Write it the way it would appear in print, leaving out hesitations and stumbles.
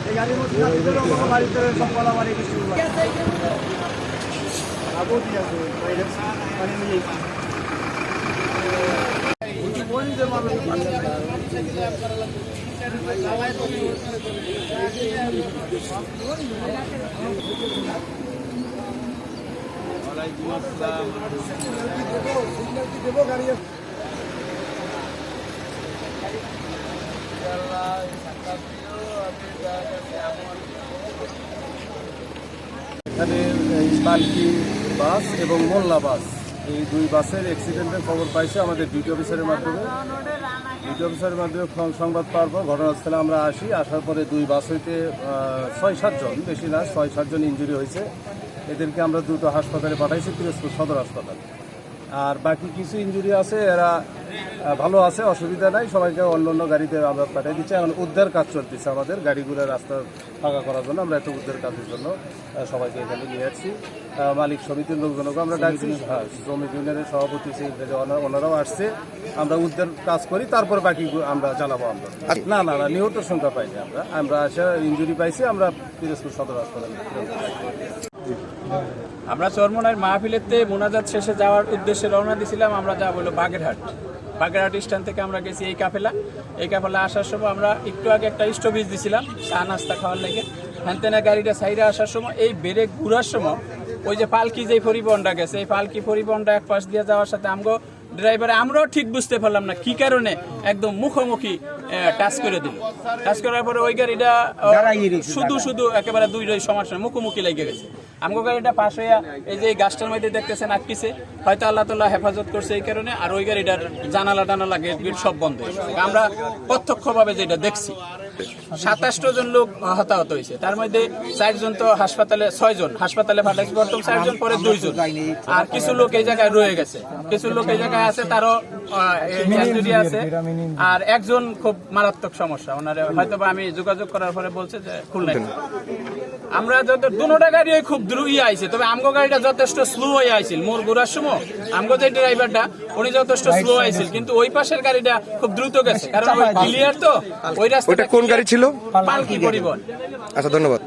এই গাড়ির মধ্যে বাড়িতে সব কলা বাড়ি কিছু আবো ঠিক আছে মানে নিয়ে দেবো গাড়ি এখানে পালকি বাস এবং মোল্লা বাস এই দুই বাসের অ্যাক্সিডেন্টের খবর পাইছে আমাদের ডিউটি অফিসারের মাধ্যমে। ডিউটি অফিসারের মাধ্যমে সংবাদ পাওয়ার পর ঘটনাস্থলে আমরা আসার পরে দুই বাস হইতে ৬-৭ জন, বেশি না ৬-৭ জন ইনজুরি হয়েছে। এদেরকে আমরা দ্রুত হাসপাতালে পাঠাইছি, পিরোজপুর সদর হাসপাতাল। আর বাকি কিছু ইনজুরি আছে, এরা ভালো আছে, অসুবিধা নাই, সবাইকে অন্য অন্য গাড়িতে আমরা পাঠিয়ে দিচ্ছি। এখন উদ্ধার কাজ চলতেছে আমাদের, গাড়িগুলো রাস্তা ফাঁকা করার জন্য আমরা এত উদ্ধার কাজের জন্য সবাইকে এখানে নিয়ে আসছি। মালিক সমিতির লোকজনকে আমরা ডাকছি, হ্যাঁ, শ্রমিক ইউনিয়নের সভাপতি ওনারাও আসছে। আমরা উদ্ধার কাজ করি, তারপর বাকি আমরা জানাবো। আমরা না না না নিহতের সংখ্যা পাইনি, আমরা আসা ইনজুরি পাইছি, আমরা পিরোজপুর সদর হাসপাতালে। আমরা চরমোনাইয়ের মাহফিলেতে মোনাজাত শেষে যাওয়ার উদ্দেশ্যে রওনা দিয়েছিলাম। আমরা যা বললো বাগেরহাট স্ট্যান্ড থেকে আমরা গেছি এই কাফেলা আসার সময় আমরা একটু আগে একটা স্টপেজ দিছিলাম চা নাস্তা খাওয়ার লেগে। হ্যানতেনা গাড়িটা সাইডে আসার সময় এই ব্রেক ঘুরার সময় ওই যে পালকি যে পরিবহনটা গেছে, এই পালকি পরিবহনটা এক পাশ দিয়ে যাওয়ার সাথে ড্রাইভারে আমরাও ঠিক বুঝতে পারলাম না কি কারণে একদম মুখোমুখি টাচ করে দিল। টাচ করার পরে ওই গাড়িটা শুধু একেবারে দুই সমস্যা মুখোমুখি লেগে গেছে। আমগো গাড়িটা পাশ হইয়া এই যে গাছটার মধ্যে দেখতেছেন আটকিছে, হয়তো আল্লাহ তাআলা হেফাজত করছে এই কারণে। আর ওই গাড়িটার জানালা গেট সব বন্ধ হয়েছে। আমরা প্রত্যক্ষভাবে যেটা দেখছি 27 জন লোক হতাহত হয়েছে, তার মধ্যে 4 জন তো হাসপাতালে, 6 জন হাসপাতালে পাঠাইছে, প্রথম 4 জন, পরে 2 জন। আর কিছু লোক এই জায়গায় রয়ে গেছে, কিছু লোক এই জায়গায় আছে, তারও ইনজুরি আছে। আর একজন খুব মারাত্মক সমস্যা, ওনারে হয়তো আমি যোগাযোগ করার পরে বলছে যে খুলনায়। আমরা যত দুটা গাড়ি খুব দ্রুত আইছে, তবে আমগো গাড়িটা যথেষ্ট স্লো হয়ে আইছিল। মোর ঘোরার সময় আমগো যে ড্রাইভারটা উনি যথেষ্ট স্লো আইছিল, কিন্তু ওই পাশের গাড়িটা খুব দ্রুত গেছে, কারণ ওই ক্লিয়ার তো ওই রাস্তাটা। কোন গাড়ি ছিল? পালকি পরিবহন। আচ্ছা, ধন্যবাদ।